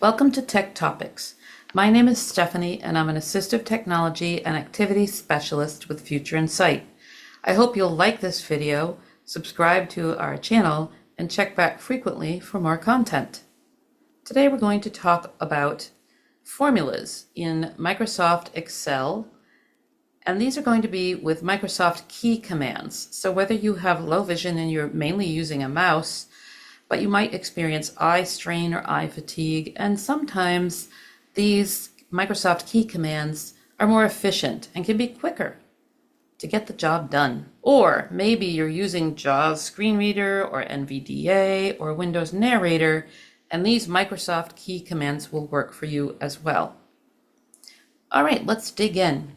Welcome to Tech Topics. My name is Stephanie and I'm an assistive technology and activity specialist with Future in Sight. I hope you'll like this video, subscribe to our channel, and check back frequently for more content. Today we're going to talk about formulas in Microsoft Excel, and these are going to be with Microsoft key commands. So whether you have low vision and you're mainly using a mouse, but you might experience eye strain or eye fatigue, and sometimes these Microsoft key commands are more efficient and can be quicker to get the job done. Or maybe you're using JAWS Screen Reader or NVDA or Windows Narrator, and these Microsoft key commands will work for you as well. All right, let's dig in.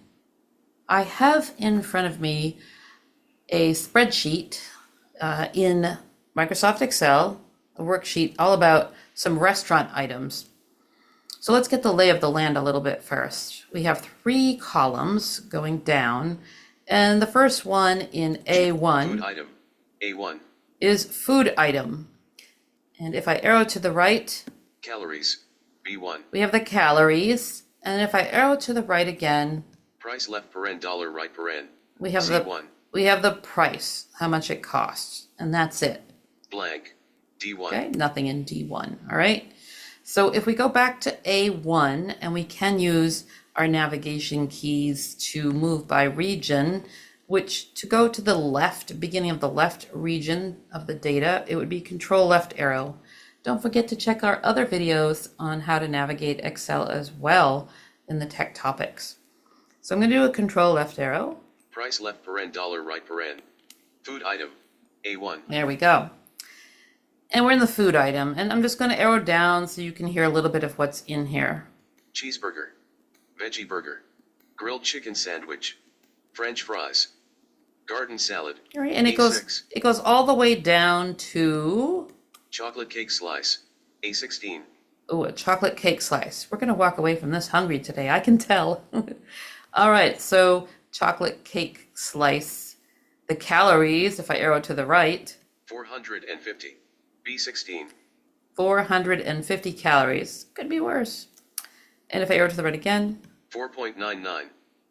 I have in front of me a spreadsheet in Microsoft Excel, a worksheet all about some restaurant items. So let's get the lay of the land a little bit first. We have 3 columns going down, and the first one in A1, food item, A1, is food item. And if I arrow to the right, calories, B1, we have the calories. And if I arrow to the right again, price left paren, dollar right paren, we have C1, the price, how much it costs, and that's it. blank, D1, Okay, nothing in D1, all right? So if we go back to A1, and we can use our navigation keys to move by region, which to go to the left, beginning of the left region of the data, it would be Control left arrow. Don't forget to check our other videos on how to navigate Excel as well in the tech topics. So I'm going to do a Control left arrow. price left paren, dollar right paren, food item, A1, There we go. And we're in the food item, and I'm just going to arrow down so you can hear a little bit of what's in here. cheeseburger, veggie burger, grilled chicken sandwich, French fries, garden salad, All right, and it A6, goes all the way down to chocolate cake slice, A16, a chocolate cake slice. We're going to walk away from this hungry today, I can tell. All right, so chocolate cake slice. The calories, if I arrow to the right, 450, B16, 450 calories. Could be worse. And if I arrow to the right again, 4.99,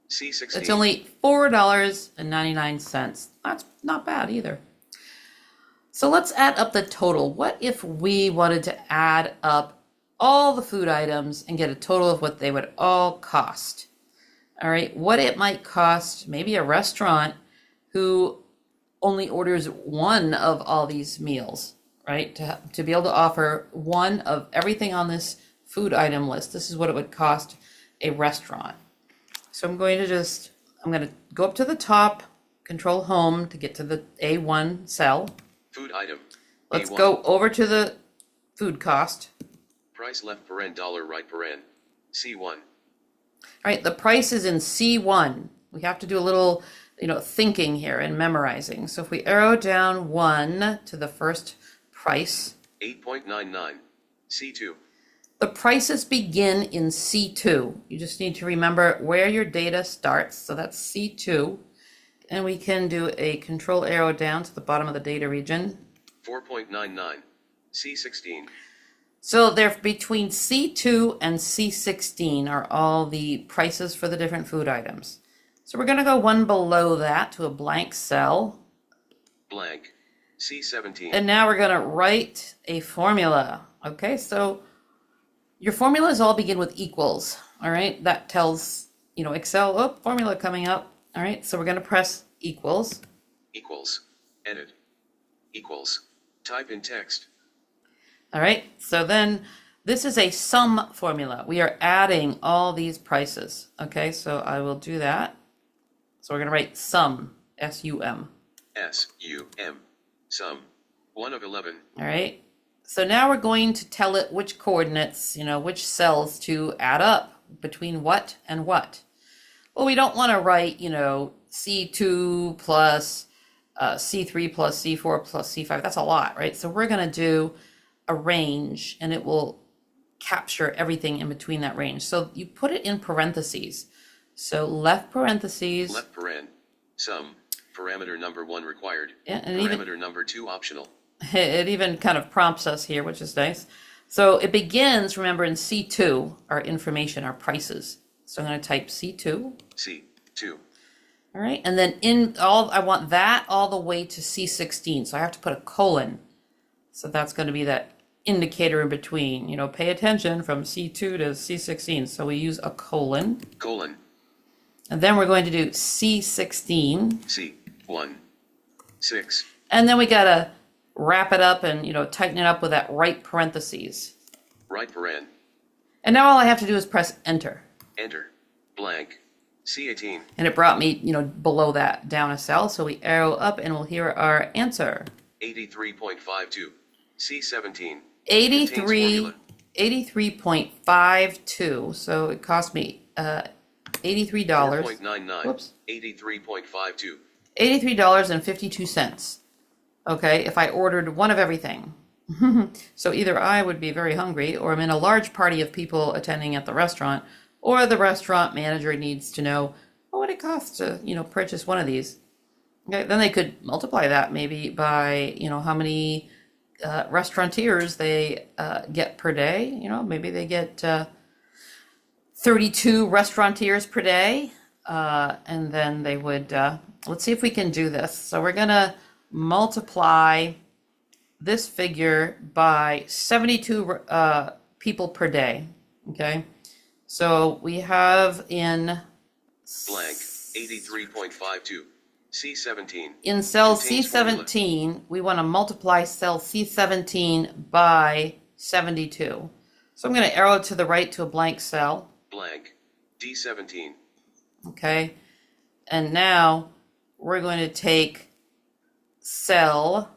C16, it's only $4.99. That's not bad either. So let's add up the total. What if we wanted to add up all the food items and get a total of what they would all cost? All right, what it might cost maybe a restaurant who only orders one of all these meals, right? To be able to offer one of everything on this food item list. This is what it would cost a restaurant. So I'm going to go up to the top, Control Home to get to the A1 cell. food item, Let's A1, go over to the food cost. price left paren, dollar right paren, C1, All right, the price is in C1. We have to do a little, thinking here and memorizing. So if we arrow down 1 to the first price, 8.99, C2, the prices begin in C2. You just need to remember where your data starts. So that's C2. And we can do a control arrow down to the bottom of the data region. 4.99, C16, So they're between C2 and C16 are all the prices for the different food items. So we're going to go one below that to a blank cell. blank, C17, And now we're going to write a formula. Okay, so your formulas all begin with equals. All right, that tells, Excel, oh, formula coming up. All right, so we're going to press equals. equals, edit, equals, type in text, All right, so then this is a sum formula. We are adding all these prices. Okay, so I will do that. So we're going to write sum, S-U-M. S-U-M, sum, 1 of 11, All right, so now we're going to tell it which coordinates, which cells to add up between what and what. Well, we don't want to write, C2 plus C3 plus C4 plus C5. That's a lot, right? So we're going to do a range, and it will capture everything in between that range. So you put it in parentheses. So left parentheses. left paren, sum, parameter number 1 required, Yeah, and parameter number 2 optional, it even kind of prompts us here, which is nice. So it begins, remember, in C2, our information, our prices. So I'm going to type C2. C2. All right, and then I want that all the way to C16. So I have to put a colon. So that's going to be that indicator in between. You know, pay attention from C2 to C16. So we use a colon. Colon. And then we're going to do C16. C1. 6. And then we got to wrap it up and, you know, tighten it up with that right parentheses. Right paren. And now all I have to do is press enter. Enter. Blank. C18. And it brought me, you know, below that down a cell. So we arrow up and we'll hear our answer. 83.52. C17. 83.52. So it cost me $83. 4.99. Whoops. 83.52. $83.52. Okay, if I ordered one of everything. So either I would be very hungry, or I'm in a large party of people attending at the restaurant, or the restaurant manager needs to know what it costs to, you know, purchase one of these. Okay, then they could multiply that maybe by, you know, how many restaurateurs they get per day. You know, maybe they get 32 restaurateurs per day, and then they would. Let's see if we can do this. So we're gonna multiply this figure by 72 people per day. Okay, so we have in blank 83.52. C17. In cell Contains C17, we want to multiply cell C17 by 72. So I'm going to arrow to the right to a blank cell. Blank. D17. Okay. And now we're going to take cell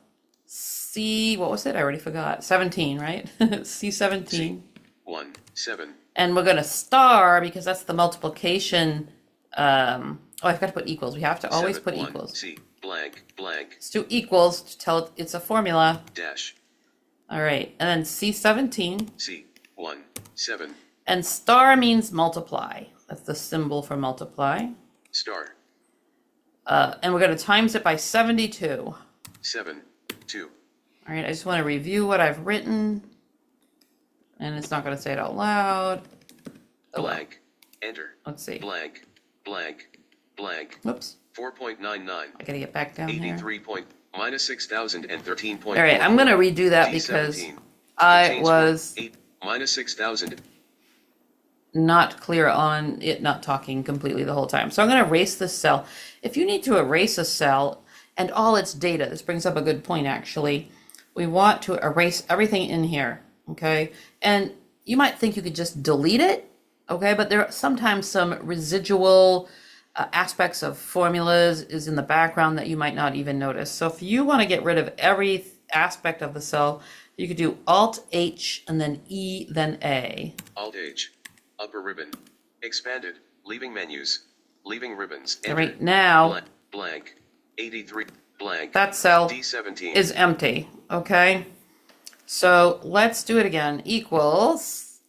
C, what was it? I already forgot. 17, right? C17. C1. 7. And we're going to star because that's the multiplication. Oh, I've got to put equals. We have to always put equals. C blank blank. Let's do equals to tell it it's a formula. Dash. All right. And then C17. C1. 7. And star means multiply. That's the symbol for multiply. Star. And we're going to times it by 72. 7. 2. All right. I just want to review what I've written. And it's not going to say it out loud. Oh, well. Blank. Enter. Let's see. Blank. Blank. Blank. Whoops. 4.99. I got to get back down here. 83 point minus 6,013. All right. I'm going to redo that because I was minus 6,000. Not clear on it not talking completely the whole time. So I'm going to erase this cell. If you need to erase a cell and all its data, this brings up a good point actually. We want to erase everything in here, okay? And you might think you could just delete it, okay? But there are sometimes some residual aspects of formulas is in the background that you might not even notice. So if you want to get rid of every aspect of the cell, you could do Alt-H and then E, then A. Alt-H. Upper ribbon. Expanded. Leaving menus. Leaving ribbons. Enter. Right now, blank, blank. 83. Blank. that cell D17. is empty, okay? So let's do it again. Equals.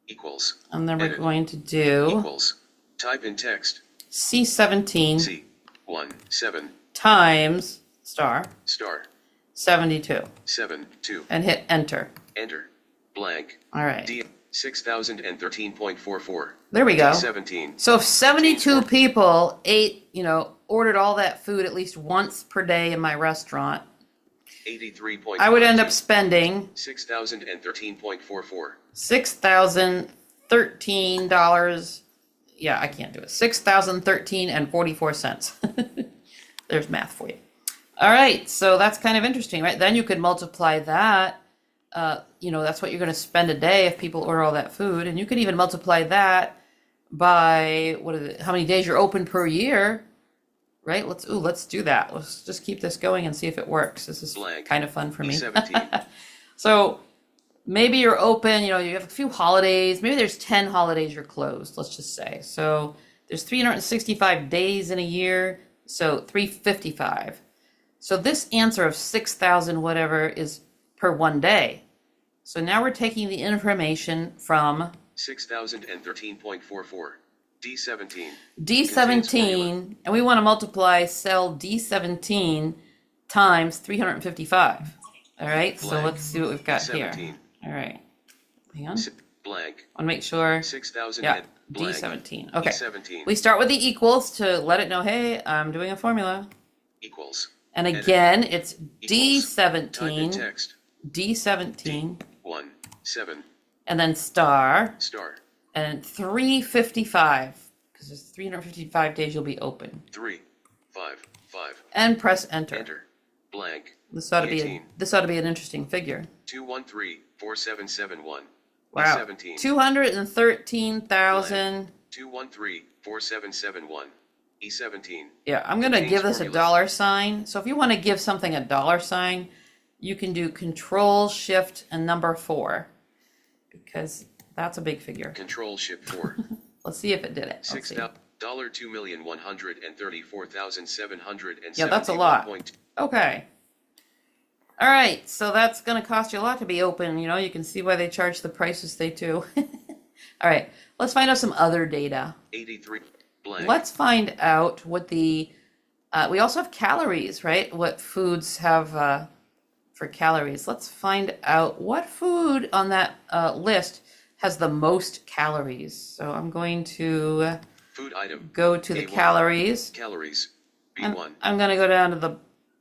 Equals. And then we're Edit. going to do Equals. Type in text. C17 C1. 7. times star Star. 72 7. 2. and hit enter. Enter. Blank. All right. D. 6,013.44. There we go. D17. So if 72 people ate, you know, ordered all that food at least once per day in my restaurant, 83. I would end up spending 6,013.44. $6,013. Yeah, I can't do it. $6,013.44. There's math for you. All right, so that's kind of interesting, right? Then you could multiply that. You know, that's what you're going to spend a day if people order all that food, and you could even multiply that by how many days you're open per year, right? Let's do that. Let's just keep this going and see if it works. This is kind of fun for me. 17. So maybe you're open, you know, you have a few holidays. Maybe there's 10 holidays you're closed, let's just say. So there's 365 days in a year, so 355. So this answer of 6,000 whatever is per one day. So now we're taking the information from 6,013.44. D17. D17, and we want to multiply cell D17 times 355. All right, so let's see what we've got here. All right. hang on. Blank. I want to make sure. 6,000 Yeah, and blank. D17. Okay. E17 We start with the equals to let it know, hey, I'm doing a formula. equals. And Edit. again, it's Equals. Type in D17, text. D17, 1, 7, and then star, star, and 355, because there's 355 days you'll be open. 3, 5, 5. And press enter. Enter. Blank. This ought to be 18. this ought to be an interesting figure. 213 4771. Wow. E17. 213,000. 213 4771. E17. Yeah, I'm gonna Contains give this a formulas. dollar sign. So if you want to give something a dollar sign, you can do Control Shift and number 4, because that's a big figure. Control Shift 4. Let's see if it did it. Let's Six see. $2,134,771. Yeah, that's a lot. Okay. All right, so that's going to cost you a lot to be open. You know, you can see why they charge the prices they do. All right, let's find out some other data. 83 blank. Let's find out what the, we also have calories, right? What foods have for calories. Let's find out what food on that list has the most calories. So I'm going to Food item. go to the A1. calories. Calories. And B1. I'm going to go down to the,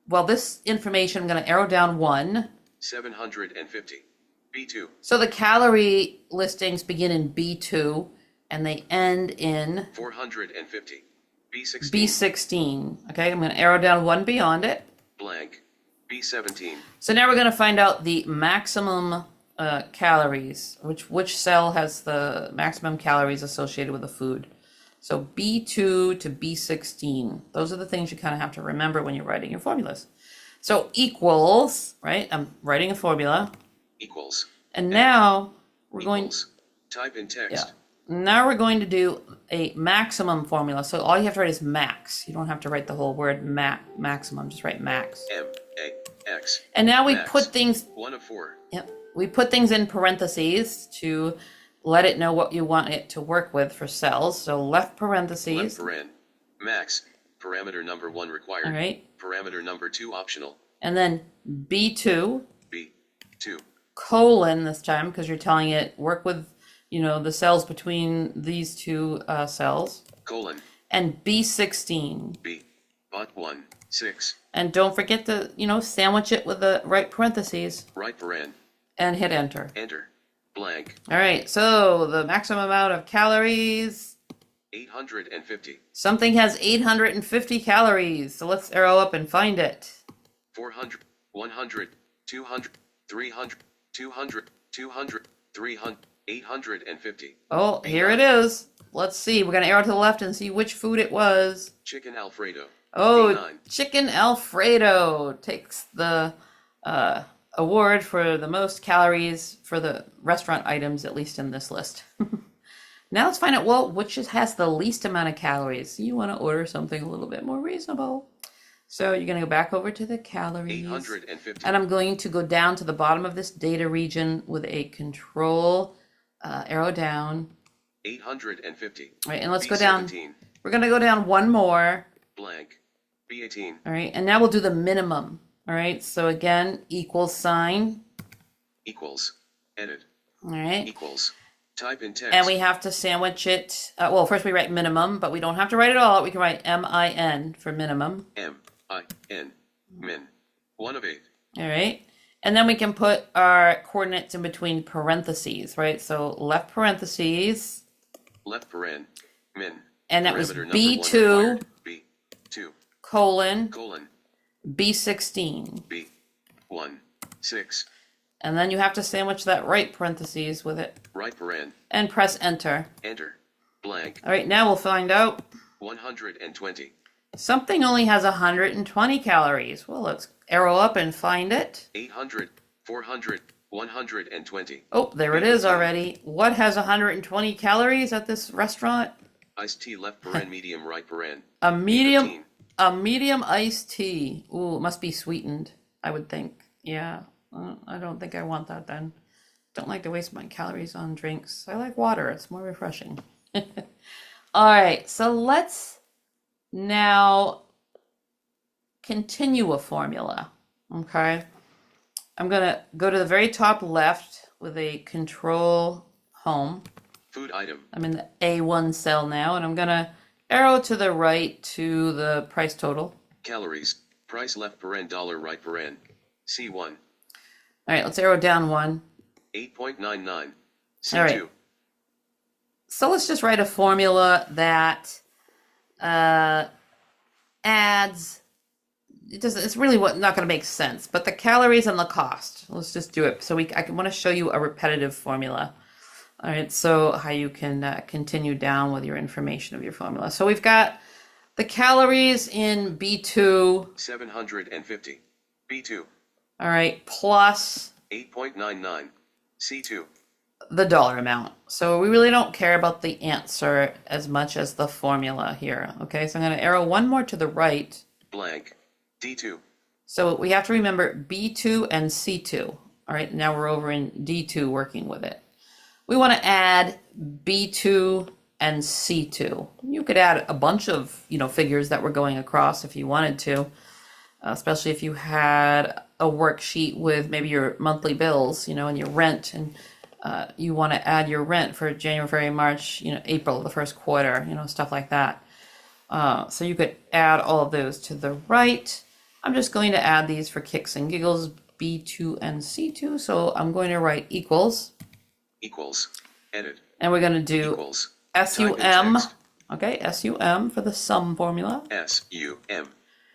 well, this information, I'm going to arrow down 1. 750. B2. So the calorie listings begin in B2 and they end in 450. B16. B16. Okay, I'm going to arrow down 1 beyond it. Blank. B17. So now we're going to find out the maximum calories, which cell has the maximum calories associated with the food. So B2 to B16. Those are the things you kind of have to remember when you're writing your formulas. So equals, right? I'm writing a formula. Equals. And now we're Equals. Type in text. Yeah. Now we're going to do a maximum formula. So all you have to write is max. You don't have to write the whole word maximum. Just write max. M-A-X. And now we Max. put things. 1 of 4. Yep. We put things in parentheses to let it know what you want it to work with for cells. So left parentheses. Left paren. Max. Parameter number 1 required. All right. Parameter number 2 optional. And then B2 B2. colon this time because you're telling it work with, you know, the cells between these two cells. Colon. And B16. B. But 1. 6. And don't forget to, you know, sandwich it with the right parentheses Right paren. and hit enter. Enter. Blank. All right, so the maximum amount of calories. 850. Something has 850 calories. So let's arrow up and find it. 400. 100. 200. 300. 200. 200. 300. 850. Oh, here it is. Let's see. We're going to arrow to the left and see which food it was. Chicken Alfredo. Oh, B9. chicken Alfredo takes the award for the most calories for the restaurant items, at least in this list. Now let's find out, well, which has the least amount of calories. You want to order something a little bit more reasonable. So you're going to go back over to the calories. 850. And I'm going to go down to the bottom of this data region with a control arrow down. 850. All right, and let's go B17. down. We're going to go down one more. Blank. B18. All right, and now we'll do the minimum. All right, so again, equals sign. Equals. Edit. All right. Equals. Type in text. And we have to sandwich it. Well, first we write minimum, but we don't have to write it all. We can write MIN for minimum. M-I-N. Min. 1 of 8. All right. And then we can put our coordinates in between parentheses, right? So left parentheses. Left paren. Min. And that was Parameter number 1 B2 required. B2. colon Colon. B16. B1. 6. And then you have to sandwich that right parentheses with it Right paren. and press enter. Enter. Blank. All right, now we'll find out. 120. Something only has 120 calories. Well, let's arrow up and find it. 800. 400. 120. Oh, there it is already. What has 120 calories at this restaurant? Iced tea left paren medium right paren. A medium, 15. a medium iced tea. Ooh, it must be sweetened, I would think. Yeah, I don't think I want that then. Don't like to waste my calories on drinks. I like water. It's more refreshing. All right, so let's now continue a formula. Okay. I'm going to go to the very top left with a control home. Food item. I'm in the A1 cell now, and I'm gonna arrow to the right to the price total. Calories. Price left paren dollar right paren. C1. All right, let's arrow down one. 8.99. C2. All right. So let's just write a formula that adds. It's really not going to make sense, but the calories and the cost. Let's just do it. So I want to show you a repetitive formula. All right, so how you can continue down with your information of your formula. So we've got the calories in B2. 750. B2. All right, plus 8.99. C2. the dollar amount. So we really don't care about the answer as much as the formula here. Okay, so I'm going to arrow one more to the right. Blank. D2. So we have to remember B2 and C2. All right, now we're over in D2 working with it. We want to add B2 and C2. You could add a bunch of, figures that were going across if you wanted to, especially if you had a worksheet with maybe your monthly bills, and your rent, and you want to add your rent for January, February, March, April, the first quarter, stuff like that. So you could add all of those to the right. I'm just going to add these for kicks and giggles, B2 and C2. So I'm going to write equals. Equals. Edit. And we're going to do Equals. SUM. Okay, SUM for the sum formula. SUM.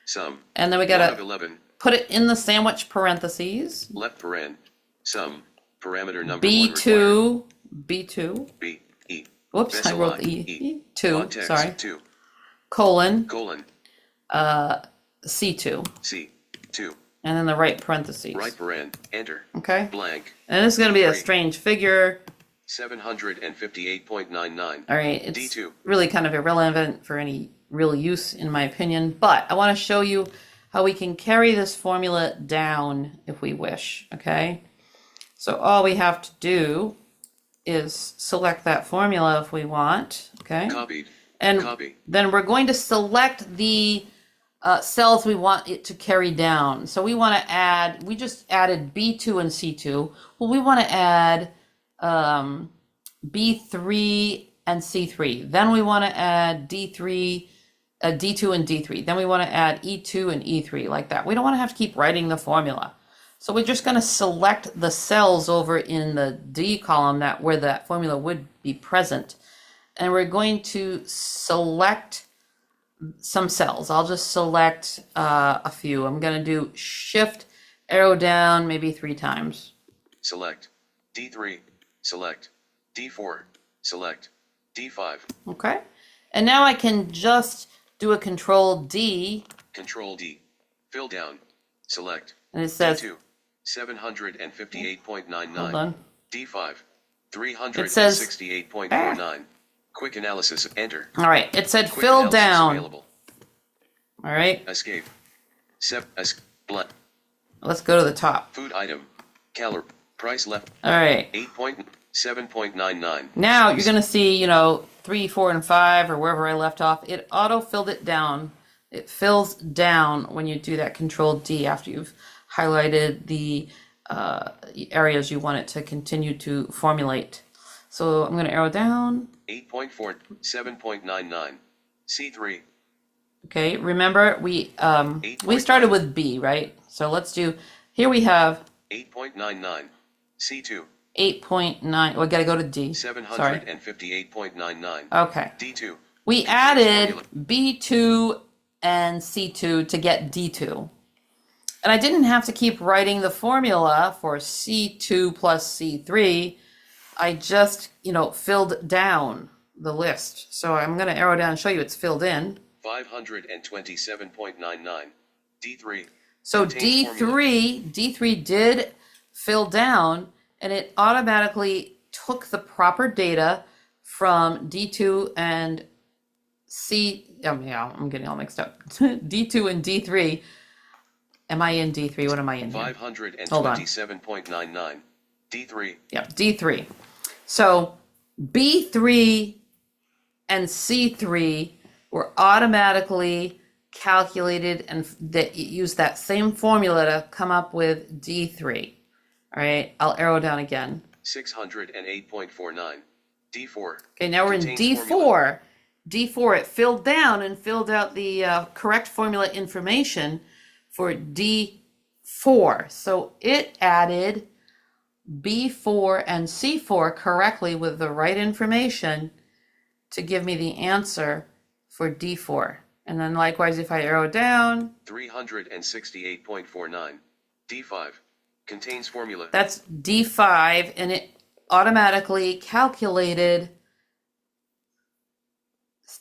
Sum. And then we got to put it in the sandwich parentheses. Left paren. Sum. Parameter number B2. 1 B2. B. E. Whoops, I wrote the E. 2. Context, Sorry. 2. Colon. C2. C2. And then the right parentheses. Right paren. Enter. Okay. Blank. And this is going to be a strange figure. 758.99. All right. It's D2. really kind of irrelevant for any real use, in my opinion. But I want to show you how we can carry this formula down if we wish. Okay. So all we have to do is select that formula if we want. Okay. Copied. And Copy. then we're going to select the cells we want it to carry down. So we want to add, we just added B2 and C2. Well, we want to add B3 and C3. Then we want to add D2 and D3. Then we want to add E2 and E3, like that. We don't want to have to keep writing the formula. So we're just going to select the cells over in the D column where that formula would be present. And we're going to select some cells. I'll just select a few. I'm going to do shift arrow down maybe 3 times. Select D3. Select D4. Select D5. Okay. And now I can just do a control D. Control D. Fill down. Select. And it says D2. 758.99. Hold on. D5. It says 368.49. Quick analysis. Enter. All right. It said Quick fill analysis down. Available. All right. Escape. Blood. Let's go to the top. Food item. Calorie. Price left. All right. 7.99. Now you're going to see, 3, 4, and 5, or wherever I left off. It auto-filled it down. It fills down when you do that control D after you've highlighted the areas you want it to continue to formulate. So I'm going to arrow down. 8.4, 7.99. C3. Okay, remember we started with B, right? So let's do, here we have 8.99. C2. 8.9, we got to go to D. 758.99. Okay. D2. We added B2 and C2 to get D2. And I didn't have to keep writing the formula for C2 plus C3. I just, filled down the list. So I'm going to arrow down and show you it's filled in. 527.99. D3. So D3 did fill down, and it automatically took the proper data from D2 and I'm getting all mixed up. D2 and D3. Am I in D3? What am I in here? 527.99. D3. Yep, D3. So B3 and C3 were automatically calculated, and that use that same formula to come up with D3. All right, I'll arrow down again. 608.49. D4. Okay, now we're in Contains D4. formula. D4, it filled down and filled out the correct formula information for D4. So it added B4 and C4 correctly with the right information to give me the answer for D4. And then likewise, if I arrow down, 368.49. D5. Contains formula. that's D5, and it automatically calculated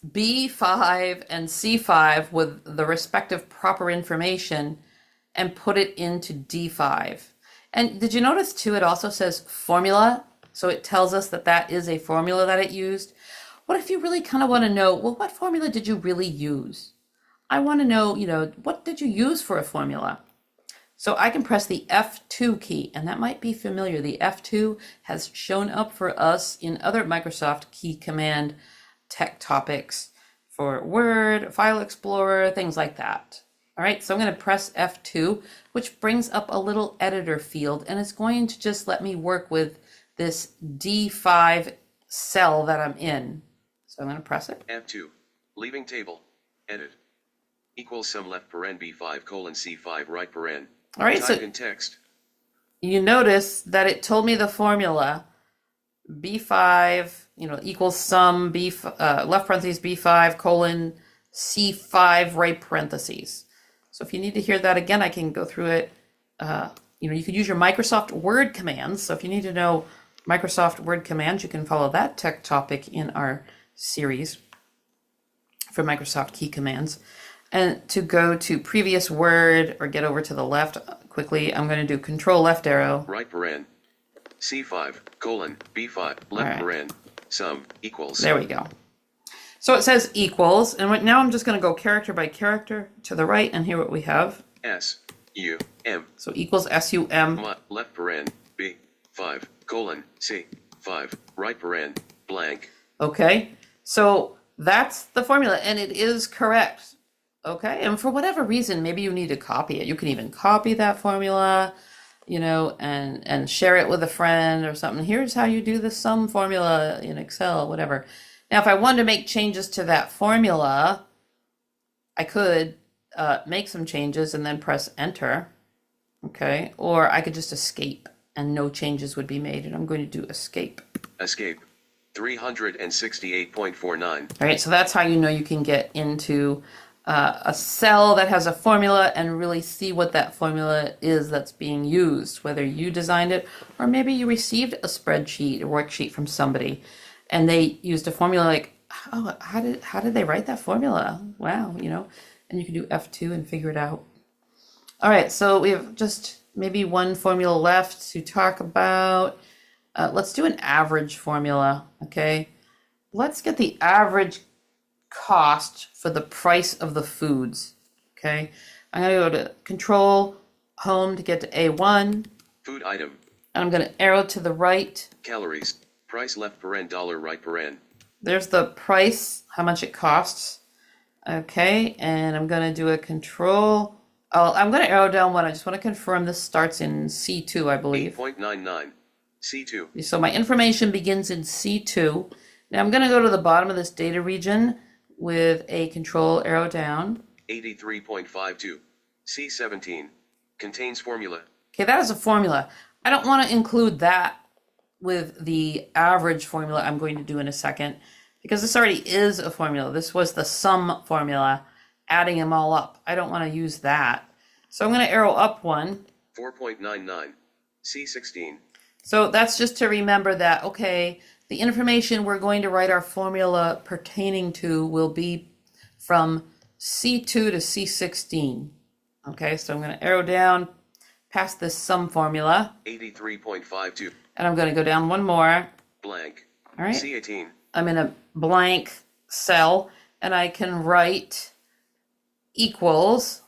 B5 and C5 with the respective proper information and put it into D5. And did you notice too, it also says formula. So it tells us that that is a formula that it used. What if you really kind of want to know, well, what formula did you really use? I want to know, what did you use for a formula? So I can press the F2 key, and that might be familiar. The F2 has shown up for us in other Microsoft key command tech topics for Word, File Explorer, things like that. All right, so I'm going to press F2, which brings up a little editor field, and it's going to just let me work with this D5 cell that I'm in. So I'm going to press it. F2. Leaving table. Edit. Equals sum left paren B5 colon C5 right paren. All right, Type so in text. you notice that it told me the formula B5, equals sum left parentheses B5 colon C5 right parentheses. So if you need to hear that again, I can go through it. You could use your Microsoft Word commands. So if you need to know Microsoft Word commands, you can follow that tech topic in our series for Microsoft key commands. And to go to previous Word or get over to the left quickly, I'm going to do Control left arrow. Right paren. C5 colon B5 left paren. Sum equals. There we go. So it says equals, and now I'm just going to go character by character to the right and hear what we have. S-U-M. So equals S-U-M. Left paren B5 colon C5 right paren blank. Okay, so that's the formula, and it is correct. Okay, and for whatever reason, maybe you need to copy it. You can even copy that formula, and share it with a friend or something. Here's how you do the sum formula in Excel, whatever. Now, if I wanted to make changes to that formula, I could make some changes and then press enter, okay? Or I could just escape and no changes would be made, and I'm going to do escape. Escape. 368.49. All right, so that's how you can get into a cell that has a formula and really see what that formula is that's being used, whether you designed it or maybe you received a spreadsheet or worksheet from somebody and they used a formula like, oh, how did they write that formula? Wow, and you can do F2 and figure it out. All right, so we have just maybe one formula left to talk about. Let's do an average formula, okay? Let's get the average cost for the price of the foods, okay? I'm going to go to Control Home to get to A1. Food item. And I'm going to arrow to the right. Calories. Price left paren dollar right paren. There's the price, how much it costs. Okay, and I'm going to do a control. I'm going to arrow down one. I just want to confirm this starts in C2, I believe. 8.99. C2. So my information begins in C2. Now I'm going to go to the bottom of this data region with a control arrow down. 83.52. C17. Contains formula. Okay, that is a formula. I don't want to include that with the average formula I'm going to do in a second because this already is a formula. This was the sum formula, adding them all up. I don't want to use that. So I'm going to arrow up one. 4.99. C16. So that's just to remember that, okay, the information we're going to write our formula pertaining to will be from C2 to C16. Okay, so I'm going to arrow down past this sum formula. 83.52. And I'm going to go down one more. Blank. All right. C18. I'm in a blank cell, and I can write equals.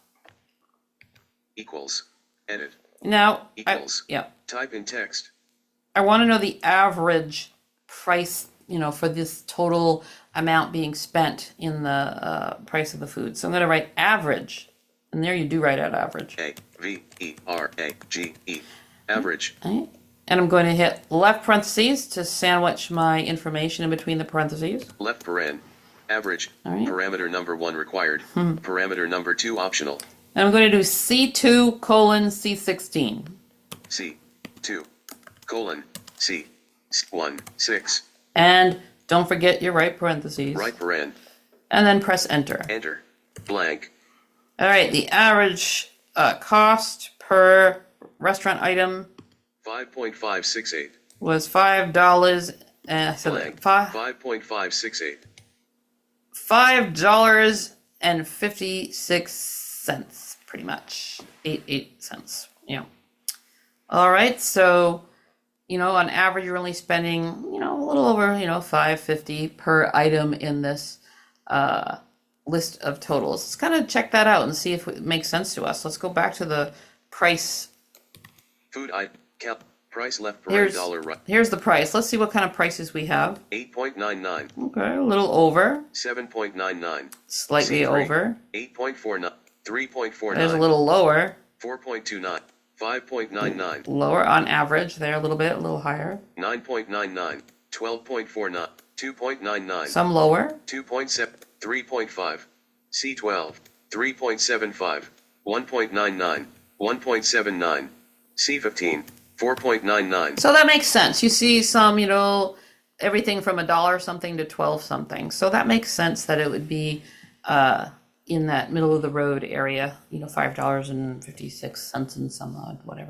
Equals. Edit. Now, Equals. yeah. Type in text. I want to know the average price, for this total amount being spent in the price of the food. So I'm going to write average. And there you do write out average. A-V-E-R-A-G-E. Average. Right? And I'm going to hit left parentheses to sandwich my information in between the parentheses. Left paren. Average. All right. Parameter number 1 required. Parameter number 2 optional. And I'm going to do C2 colon C16. C2 colon C1 6. And don't forget your right parentheses. Right paren. And then press enter. Enter. Blank. All right, the average cost per restaurant item 5.568. was $5 and Blank. five 5.568. $5.56, pretty much 88 cents. Yeah. All right, so on average, you're only spending a little over $5.50 per item in this list of totals. Let's kind of check that out and see if it makes sense to us. Let's go back to the price. Food price left paren dollar right. Here's the price. Let's see what kind of prices we have. 8.99. Okay, a little over. 7.99. Slightly C3, over. 8.49. 3.49. There's a little lower. 4.29. 5.99. Lower on average. There a little bit, a little higher. 9.99. 12.49. 2.99. Some lower. 2.7. 3.5. C12. 3.75. 1.99. 1.79. C15. 4.99. So that makes sense. You see some, everything from $1 something to 12 something. So that makes sense that it would be in that middle of the road area, $5.56 and some odd, whatever.